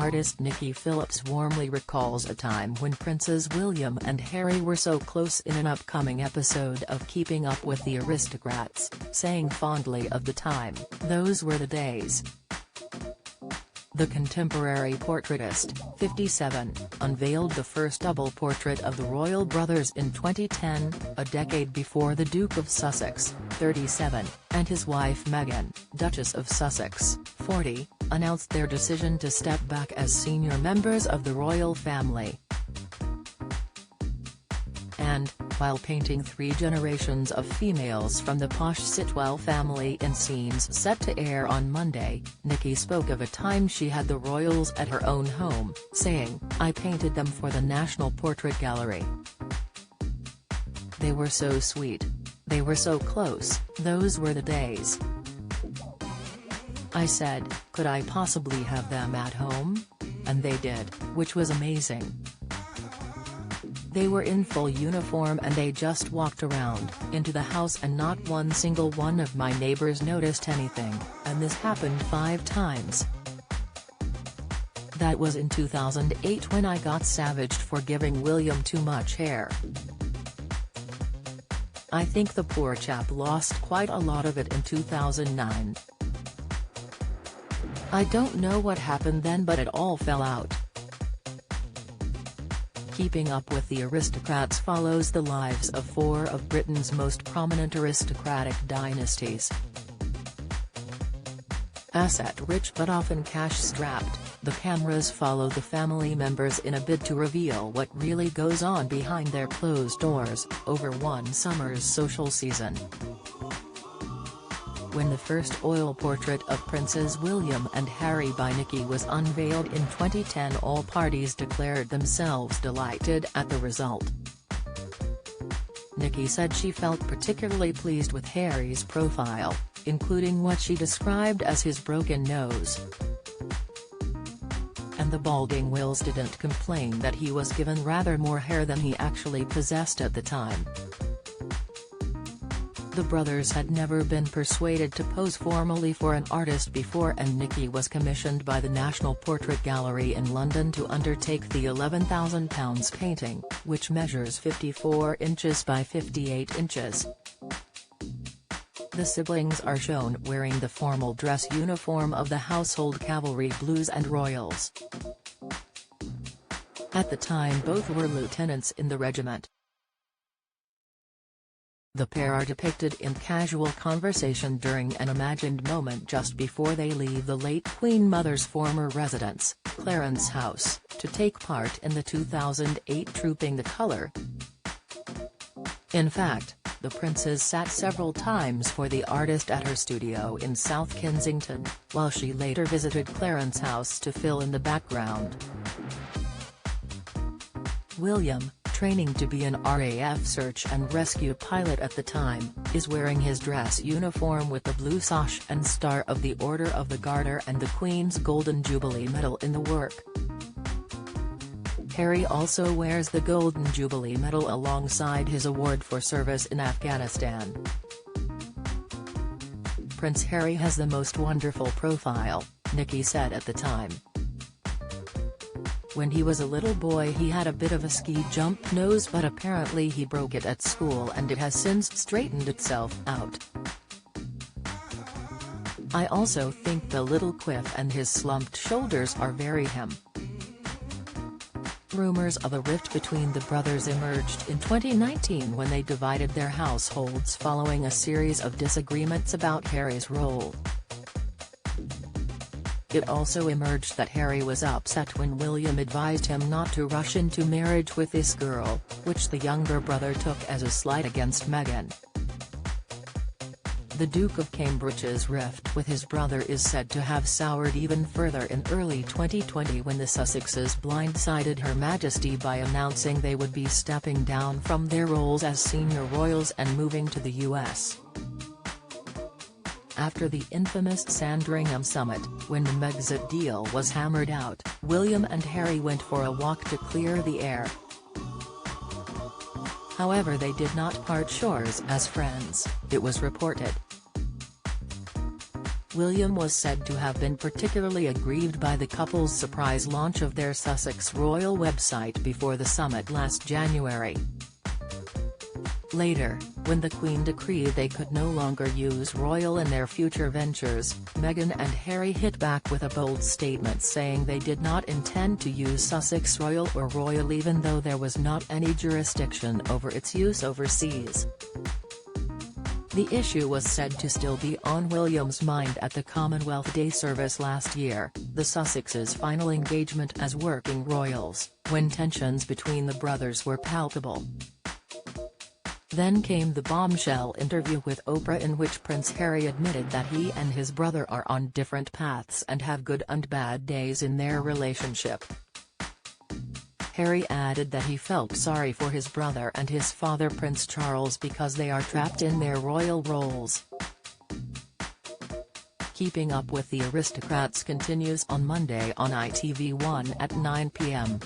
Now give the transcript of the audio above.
artist Nicky Phillips warmly recalls a time when Princes William and Harry were so close in an upcoming episode of Keeping Up with the Aristocrats, saying fondly of the time, "Those were the days." The contemporary portraitist, 57, unveiled the first double portrait of the royal brothers in 2010, a decade before the Duke of Sussex, 37, and his wife Meghan, Duchess of Sussex, 40, announced their decision to step back as senior members of the royal family. And, while painting three generations of females from the posh Sitwell family in scenes set to air on Monday, Nicky spoke of a time she had the royals at her own home, saying, "I painted them for the National Portrait Gallery. They were so sweet. They were so close, those were the days. I said, could I possibly have them at home? And they did, which was amazing. They were in full uniform and they just walked around, into the house, and not one single one of my neighbors noticed anything, and this happened 5 times. That was in 2008 when I got savaged for giving William too much hair. I think the poor chap lost quite a lot of it in 2009. I don't know what happened then, but it all fell out." Keeping Up with the Aristocrats follows the lives of 4 of Britain's most prominent aristocratic dynasties. Asset-rich but often cash-strapped, the cameras follow the family members in a bid to reveal what really goes on behind their closed doors, over one summer's social season. When the first oil portrait of Princes William and Harry by Nicky was unveiled in 2010, all parties declared themselves delighted at the result. Nicky said she felt particularly pleased with Harry's profile, including what she described as his broken nose. And the balding Wills didn't complain that he was given rather more hair than he actually possessed at the time. The brothers had never been persuaded to pose formally for an artist before, and Nicky was commissioned by the National Portrait Gallery in London to undertake the £11,000 painting, which measures 54 inches by 58 inches. The siblings are shown wearing the formal dress uniform of the household cavalry blues and royals. At the time, both were lieutenants in the regiment. The pair are depicted in casual conversation during an imagined moment just before they leave the late Queen Mother's former residence, Clarence House, to take part in the 2008 Trooping the Colour. In fact, the princes sat several times for the artist at her studio in South Kensington, while she later visited Clarence House to fill in the background. William, training to be an RAF search and rescue pilot at the time, is wearing his dress uniform with the blue sash and Star of the Order of the Garter and the Queen's Golden Jubilee Medal in the work. Harry also wears the Golden Jubilee Medal alongside his award for service in Afghanistan. "Prince Harry has the most wonderful profile," Nicky said at the time. "When he was a little boy he had a bit of a ski jump nose, but apparently he broke it at school and it has since straightened itself out. I also think the little quiff and his slumped shoulders are very him." Rumors of a rift between the brothers emerged in 2019 when they divided their households following a series of disagreements about Harry's role. It also emerged that Harry was upset when William advised him not to rush into marriage with this girl, which the younger brother took as a slight against Meghan. The Duke of Cambridge's rift with his brother is said to have soured even further in early 2020 when the Sussexes blindsided Her Majesty by announcing they would be stepping down from their roles as senior royals and moving to the US. After the infamous Sandringham summit, when the Megxit deal was hammered out, William and Harry went for a walk to clear the air. However, they did not part shores as friends, it was reported. William was said to have been particularly aggrieved by the couple's surprise launch of their Sussex royal website before the summit last January. Later, when the Queen decreed they could no longer use royal in their future ventures, Meghan and Harry hit back with a bold statement saying they did not intend to use Sussex royal or royal even though there was not any jurisdiction over its use overseas. The issue was said to still be on William's mind at the Commonwealth Day service last year, the Sussexes' final engagement as working royals, when tensions between the brothers were palpable. Then came the bombshell interview with Oprah in which Prince Harry admitted that he and his brother are on different paths and have good and bad days in their relationship. Harry added that he felt sorry for his brother and his father Prince Charles because they are trapped in their royal roles. Keeping Up with the Aristocrats continues on Monday on ITV1 at 9 p.m.